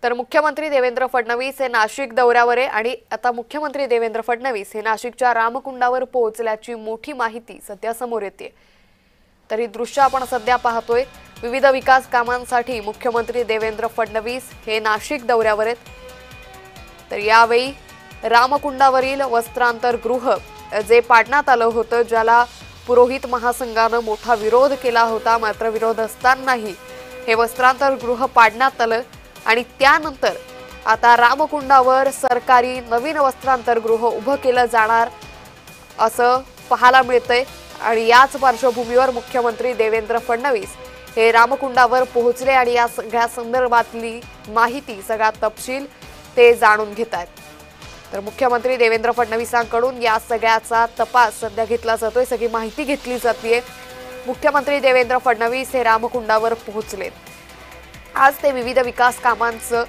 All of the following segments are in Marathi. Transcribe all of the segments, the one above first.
तर मुख्यमंत्री देवेंद्र फडणवीस हे नाशिक दौऱ्यावर आहे आणि आता मुख्यमंत्री देवेंद्र फडणवीस हे नाशिकच्या रामकुंडावर पोहोचल्याची मोठी माहिती सध्या समोर येते। तर ही दृश्य आपण सध्या पाहतोय। विविध विकास कामांसाठी मुख्यमंत्री देवेंद्र फडणवीस हे नाशिक दौऱ्यावर आहेत। तर यावेळी रामकुंडावरील वस्त्रांतर गृह जे पाडण्यात आलं होतं, ज्याला पुरोहित महासंघाने मोठा विरोध केला होता, मात्र विरोध असतानाही हे वस्त्रांतर गृह पाडण्यात आलं आणि त्यानंतर आता रामकुंडावर सरकारी नवीन वस्त्रांतर गृह उभं केलं जाणार असं पाहायला मिळतंय। आणि याच पार्श्वभूमीवर मुख्यमंत्री देवेंद्र फडणवीस हे रामकुंडावर पोहोचले आणि या सगळ्या संदर्भातली माहिती, सगळा तपशील ते जाणून घेत आहेत। तर मुख्यमंत्री देवेंद्र फडणवीसांकडून या सगळ्याचा तपास सध्या घेतला जातोय, सगळी माहिती घेतली जाते। मुख्यमंत्री देवेंद्र फडणवीस हे रामकुंडावर पोहोचले। आज ते विविध विकास कामांचं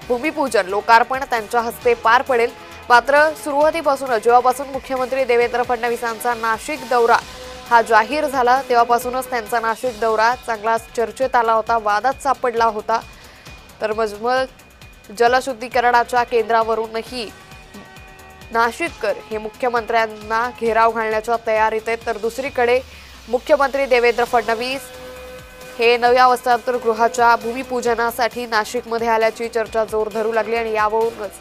भूमिपूजन, लोकार्पण त्यांच्या हस्ते पार पडेल। मात्र सुरुवातीपासून जेव्हापासून मुख्यमंत्री देवेंद्र फडणवीसांचा नाशिक दौरा हा जाहीर झाला तेव्हापासूनच त्यांचा नाशिक दौरा चांगला चर्चेत आला होता, वादात सापडला होता। तर मग जलशुद्धीकरणाच्या केंद्रावरूनही नाशिककर हे मुख्यमंत्र्यांना घेराव घालण्याच्या तयारीत आहेत। तर दुसरीकडे मुख्यमंत्री देवेंद्र फडणवीस हे नव्या वस्त्रांतर गृहाच्या भूमिपूजनासाठी नाशिकमध्ये आल्याची चर्चा जोर धरू लागली आणि यावरूनच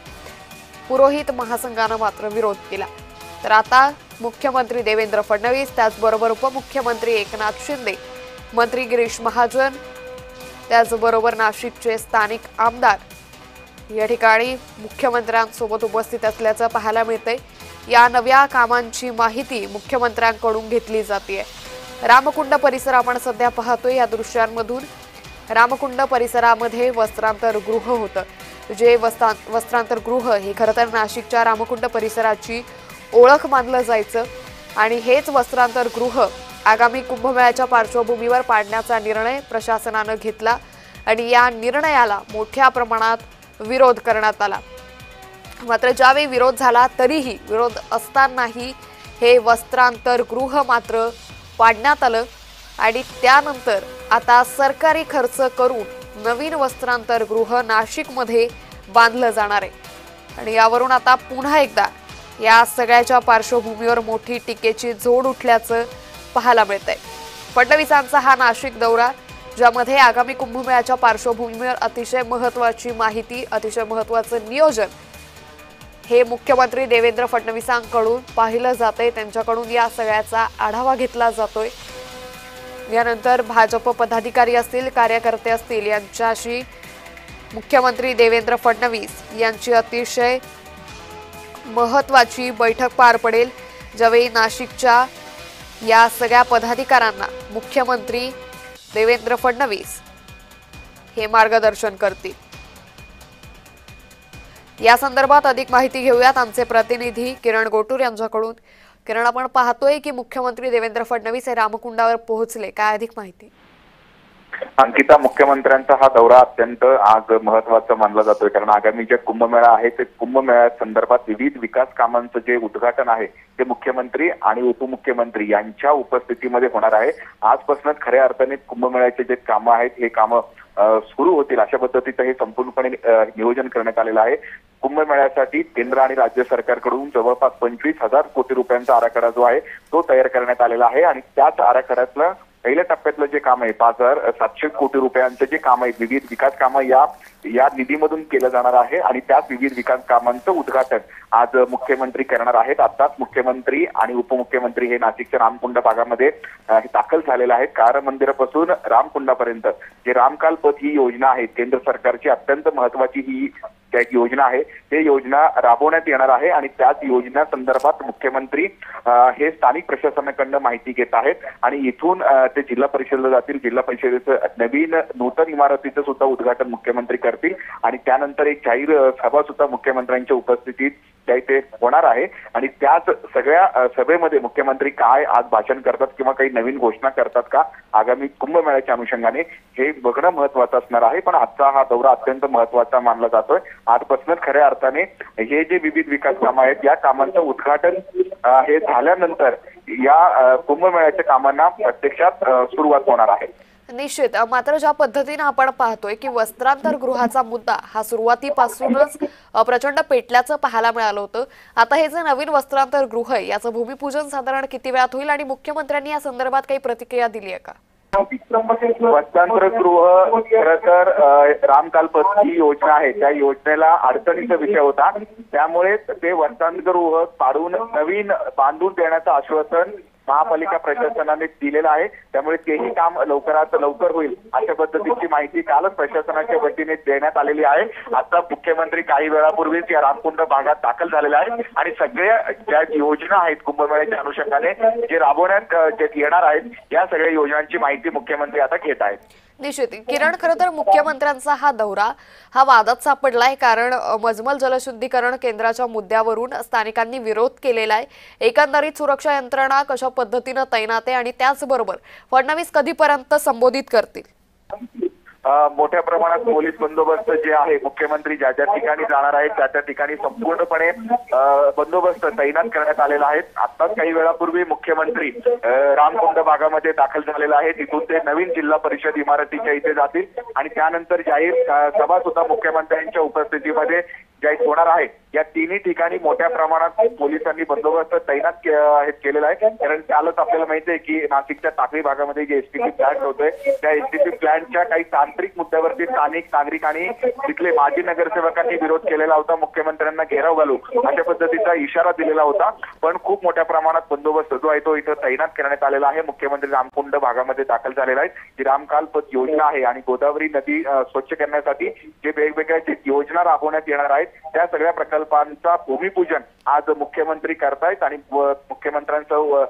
पुरोहित महासंघाने मात्र विरोध केला। तर आता मुख्यमंत्री देवेंद्र फडणवीस, त्याचबरोबर उपमुख्यमंत्री एकनाथ शिंदे, मंत्री गिरीश महाजन, त्याचबरोबर नाशिकचे स्थानिक आमदार या ठिकाणी मुख्यमंत्र्यांसोबत उपस्थित असल्याचं पाहायला मिळतंय। या नव्या कामांची माहिती मुख्यमंत्र्यांकडून घेतली जाते। रामकुंड परिसर आपण सध्या पाहतोय। या दृश्यांमधून रामकुंड परिसरामध्ये वस्त्रांतर गृह होतं, जे वस्त्रांतर गृह हे खरं तर नाशिकच्या रामकुंड परिसराची ओळख मानलं जायचं आणि हेच वस्त्रांतर गृह आगामी कुंभमेळ्याच्या पार्श्वभूमीवर पाडण्याचा निर्णय प्रशासनाने घेतला आणि या निर्णयाला मोठ्या प्रमाणात विरोध करण्यात आला। मात्र ज्यावेळी विरोध झाला तरीही विरोध असतानाही हे वस्त्रांतर गृह मात्र पाडण्यात आलं आणि त्यानंतर आता सरकारी खर्च करून नवीन वस्त्रांतर गृह नाशिकमध्ये बांधलं जाणार आहे। आणि यावरून आता पुन्हा एकदा या सगळ्याच्या पार्श्वभूमीवर मोठी टीकेची झोड उठल्याचं पाहायला मिळतंय। फडणवीसांचा हा नाशिक दौरा, ज्यामध्ये आगामी कुंभमेळ्याच्या पार्श्वभूमीवर अतिशय महत्त्वाची माहिती, अतिशय महत्त्वाचं नियोजन हे मुख्यमंत्री देवेंद्र फडणवीसांकडून पाहिलं जातंय। त्यांच्याकडून या सगळ्याचा आढावा घेतला जातोय। यानंतर भाजप पदाधिकारी असतील, कार्यकर्ते असतील, यांच्याशी मुख्यमंत्री देवेंद्र फडणवीस यांची अतिशय महत्त्वाची बैठक पार पडेल, ज्यावेळी नाशिकच्या या सगळ्या पदाधिकाऱ्यांना मुख्यमंत्री देवेंद्र फडणवीस हे मार्गदर्शन करतील। या संदर्भात अधिक माहिती घेऊयात आमचे प्रतिनिधी किरण गोटूर यांच्याकडून। किरण, आपण पाहतोय की मुख्यमंत्री देवेंद्र फडणवीस हे रामकुंडावर पोहोचले, काय अधिक माहिती? अंकिता, मुख्यमंत्र्यांचा हा दौरा अत्यंत आज महत्त्वाचा मानला जातोय, कारण आगामी जे कुंभमेळा आहे ते कुंभमेळ्या संदर्भात विविध विकास कामांचं जे उद्घाटन आहे ते मुख्यमंत्री आणि उपमुख्यमंत्री यांच्या उपस्थितीमध्ये होणार आहे। आजपासूनच खऱ्या अर्थाने कुंभमेळ्याचे जे कामं आहेत हे कामं सुरू होतील अशा पद्धतीचं हे संपूर्णपणे नियोजन करण्यात आलेलं आहे। कुंभमेळ्यासाठी केंद्र आणि राज्य सरकारकडून जवळपास 25,000 कोटी रुपयांचा आराखडा जो आहे तो तयार करण्यात आलेला आहे आणि त्याच आराखड्यातलं पहिल्या टप्प्यातलं जे काम आहे 5,700 कोटी रुपयांचं जे काम आहे, विविध विकास कामं या निधीमधून केलं जाणार आहे आणि त्याच विविध विकास कामांचं उद्घाटन आज मुख्यमंत्री करणार आहेत। आताच मुख्यमंत्री आणि उपमुख्यमंत्री हे नाशिकच्या रामकुंड भागामध्ये दाखल झालेले आहेत। कार मंदिरापासून रामकुंडापर्यंत जे रामकाल पथ ही योजना आहे, केंद्र सरकारची अत्यंत महत्वाची ही योजना आहे, ते योजना राबवण्यात येणार आहे आणि त्याच योजना संदर्भात मुख्यमंत्री हे स्थानिक प्रशासनाकडून माहिती घेत आहेत आणि इथून ते जिल्हा परिषदेला जातील। जिल्हा परिषदेचं नवीन नूतन इमारतीचं सुद्धा उद्घाटन मुख्यमंत्री करतील आणि त्यानंतर एक जाहीर सभा सुद्धा मुख्यमंत्र्यांच्या उपस्थितीत ते होणार आहे आणि त्याच सगळ्या सभेमध्ये मुख्यमंत्री काय आज भाषण करतात किंवा काही नवीन घोषणा करतात का आगामी कुंभमेळ्याच्या अनुषंगाने हे बघणं महत्त्वाचं असणार आहे। पण आजचा हा दौरा अत्यंत महत्त्वाचा मानला जातोय। आजपासूनच खऱ्या अर्थाने हे जे विविध विकास कामं आहेत या कामांचं उद्घाटन हे झाल्यानंतर या कुंभमेळ्याच्या कामांना प्रत्यक्षात सुरुवात होणार आहे। निश्चित मात्र ज्या पद्धतीने आपण पाहतोय की वस्त्रांतर गृहाचा मुद्दा हा सुरुवातीपासूनच प्रचंड पेटल्याचं पाहायला मिळालं होतं। आता हे जे नवीन वस्त्रांतर गृह आहे याचं भूमिपूजन साधारण किती वेळात होईल आणि मुख्यमंत्र्यांनी या संदर्भात काही प्रतिक्रिया दिली आहे का? वस्त्रांतर गृह खरं तर रामकालपत ही योजना आहे, त्या योजनेला अडचणीचा विषय होता, त्यामुळे ते वस्त्रांतर गृह पाडून नवीन बांधून देण्याचं आश्वासन महापालिका प्रशासनाने दिलेलं आहे। त्यामुळे तेही काम लवकरात लवकर होईल अशा पद्धतीची माहिती कालच प्रशासनाच्या वतीने देण्यात आलेली आहे। आता मुख्यमंत्री काही वेळापूर्वीच या रामकुंड भागात दाखल झालेला आहे आणि सगळ्या ज्या योजना आहेत कुंभमेळ्याच्या अनुषंगाने जे राबवण्यात जे येणार आहेत या सगळ्या योजनांची माहिती मुख्यमंत्री आता घेत आहेत। निश्चित किरण, खरं तर मुख्यमंत्र्यांचा हा दौरा हा वादात सापडलाय, कारण मजमल जलशुद्धीकरण केंद्राच्या मुद्द्यावरून स्थानिकांनी विरोध केलेला आहे। एकंदरीत सुरक्षा यंत्रणा कशा पद्धतीने तैनात आहे आणि त्याचबरोबर फडणवीस कधीपर्यंत संबोधित करतील? मोठ्या प्रमाणात पोलीस बंदोबस्त जे आहे मुख्यमंत्री ज्या ज्या ठिकाणी जाणार आहेत त्या त्या ठिकाणी संपूर्णपणे बंदोबस्त तैनात करण्यात आलेला आहे। आताच काही वेळापूर्वी मुख्यमंत्री रामकुंड भागामध्ये दाखल झालेला आहे, तिथून ते नवीन जिल्हा परिषद इमारतीच्या इथे जातील आणि त्यानंतर जाहीर सभा सुद्धा मुख्यमंत्र्यांच्या उपस्थितीमध्ये जाहीर होणार आहे। या तिन्ही ठिकाणी मोठ्या प्रमाणात पोलिसांनी बंदोबस्त तैनात केलेला आहे, कारण कालच आपल्याला माहिती आहे की नाशिकच्या टाकळी भागामध्ये जे एसटीपी प्लॅन्ट होतोय त्या एसटीपी प्लॅन्टच्या काही तांत्रिक मुद्द्यावरती स्थानिक नागरिक आणि तिथले माजी नगरसेवकांनी विरोध केलेला होता, मुख्यमंत्र्यांना घेराव घालू अशा पद्धतीचा इशारा दिलेला होता, पण खूप मोठ्या प्रमाणात बंदोबस्त जो आहे तो इथं तैनात करण्यात आलेला आहे। मुख्यमंत्री रामकुंड भागामध्ये दाखल झालेला आहे। जी रामकालपत योजना आहे आणि गोदावरी नदी स्वच्छ करण्यासाठी जे वेगवेगळ्या जे योजना राबवण्यात येणार आहेत त्या सगळ्या प्रकल्पांचा भूमिपूजन आज मुख्यमंत्री करतायत आणि मुख्यमंत्र्यांचं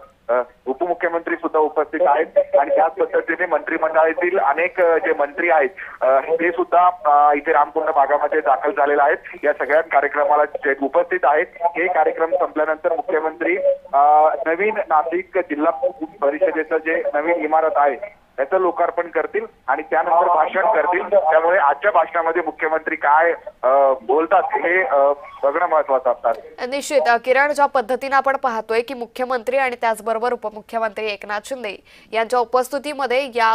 उपमुख्यमंत्री सुद्धा उपस्थित आहेत आणि त्याच पद्धतीने मंत्रिमंडळातील अनेक जे मंत्री आहेत ते सुद्धा इथे रामकुंड भागामध्ये दाखल झालेले आहेत। या सगळ्या कार्यक्रमाला जे उपस्थित आहेत हे कार्यक्रम संपल्यानंतर मुख्यमंत्री नवीन नाशिक जिल्हा परिषदेचं जे नवीन इमारत आहे त्याचं लोकार्पण करतील आणि त्यानंतर भाषण करतील। त्यामुळे आजच्या भाषणामध्ये मुख्यमंत्री काय बोलतात हे बघणं महत्वाचं असणार। निश्चित किरण, ज्या पद्धतीने आपण पाहतोय की मुख्यमंत्री आणि त्याचबरोबर उपमुख्यमंत्री एकनाथ शिंदे यांच्या उपस्थितीमध्ये या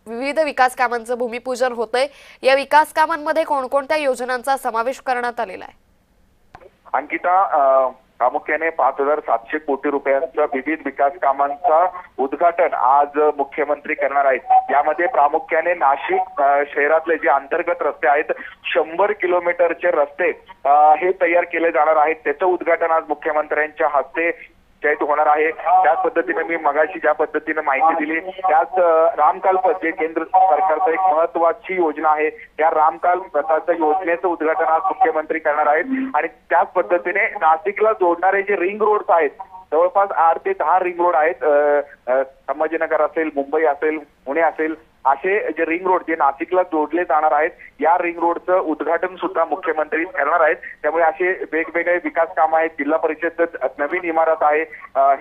विविध विकास कामांचं भूमिपूजन होतंय, या विकास कामांमध्ये कोणकोणत्या योजनांचा समावेश करण्यात आलेला आहे? अंकिता, प्रामुख्याने 5,700 कोटी रुपयांच्या विविध विकास कामांचा उद्घाटन आज मुख्यमंत्री करणार आहेत। यामध्ये प्रामुख्याने नाशिक शहरातले जे अंतर्गत रस्ते आहेत 100 किलोमीटरचे रस्ते हे तयार केले जाणार आहेत, त्याचं उद्घाटन आज मुख्यमंत्र्यांच्या हस्ते होणार आहे। त्याच पद्धतीने मी मगाशी ज्या पद्धतीने माहिती दिली त्याच रामकालपत जे केंद्र सरकारचं एक महत्वाची योजना आहे त्या रामकालपताच्या योजनेचं उद्घाटन आज मुख्यमंत्री करणार आहेत आणि त्याच पद्धतीने नाशिकला जोडणारे जे रिंग रोड्स आहेत जवळपास 8 ते 10 रिंग रोड आहेत, संभाजीनगर असेल, मुंबई असेल, पुणे असेल, असे जे रिंग रोड जे नाशिकला जोडले जाणार आहेत या रिंग रोडचं उद्घाटन सुद्धा मुख्यमंत्री करणार आहेत। त्यामुळे असे वेगवेगळे विकास काम आहेत, जिल्हा परिषद नवीन इमारत आहे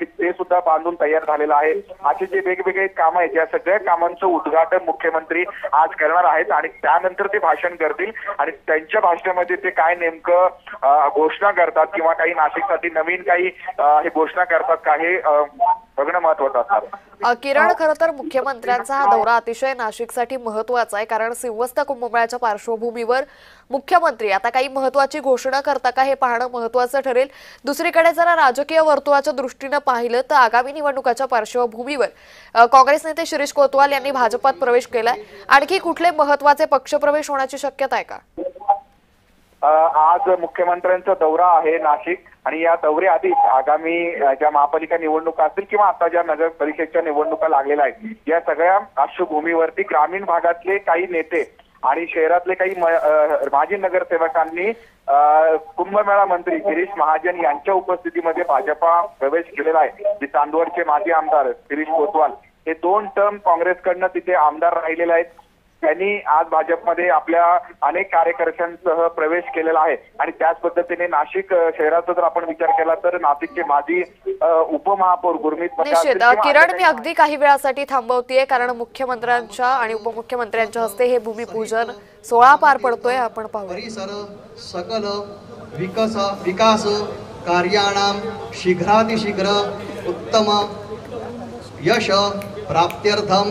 ते सुद्धा बांधून तयार झालेलं आहे। असे जे वेगवेगळे काम आहेत या सगळ्या कामांचं उद्घाटन मुख्यमंत्री आज करणार आहेत आणि त्यानंतर ते भाषण करतील आणि त्यांच्या भाषणामध्ये ते काय नेमकं घोषणा करतात किंवा काही नाशिकसाठी नवीन काही हे घोषणा करतात का हे बघणं महत्वाचं असणार। किरण, खरं तर मुख्यमंत्र्यांचा हा दौरा अतिशय नाशिकसाठी महत्वाचा आहे, कारण सिंहस्थ कुंभमेळ्याच्या पार्श्वभूमीवर मुख्यमंत्री आता काही महत्वाची घोषणा करता का हे पाहणं महत्वाचं ठरेल। दुसरीकडे जरा राजकीय वर्तुळाच्या दृष्टीने पाहिलं तर आगामी निवडणुकाच्या पार्श्वभूमीवर काँग्रेस नेते शिरीष कोतवाल यांनी भाजपात प्रवेश केलाय, आणखी कुठले महत्वाचे पक्षप्रवेश होण्याची शक्यता आहे का? आज मुख्यमंत्र्यांचा दौरा आहे नाशिक आणि या दौऱ्याआधी आगामी ज्या महापालिका निवडणुका असतील किंवा आता ज्या नगर परिषदच्या निवडणुका लागलेल्या आहेत या सगळ्या पार्श्वभूमीवरती ग्रामीण भागातले काही नेते आणि शहरातले काही माजी नगरसेवकांनी कुंभमेळा मंत्री गिरीश महाजन यांच्या उपस्थितीमध्ये भाजपा प्रवेश केलेला आहे। जे चांदवडचे माजी आमदार शिरीष कोतवाल हे 2 टर्म काँग्रेसकडनं तिथे आमदार राहिलेले आहेत, त्यांनी आज भाजपमध्ये आपल्या अनेक कार्यकर्त्यांसह प्रवेश केलेला आहे आणि त्याच पद्धतीने नाशिक शहराचा जर आपण विचार केला तर नाशिकचे माजी उपमहापौर गुरमीत निश्चित किरण, मी अगदी काही वेळासाठी थांबवतेय कारण मुख्यमंत्र्यांच्या आणि उपमुख्यमंत्र्यांच्या हस्ते हे भूमिपूजन सोहळा पार पडतोय, आपण पाहूया। सकल विकास कार्याणां शीघ्रातिशीघ्र उत्तम यश प्राप्त्यर्थम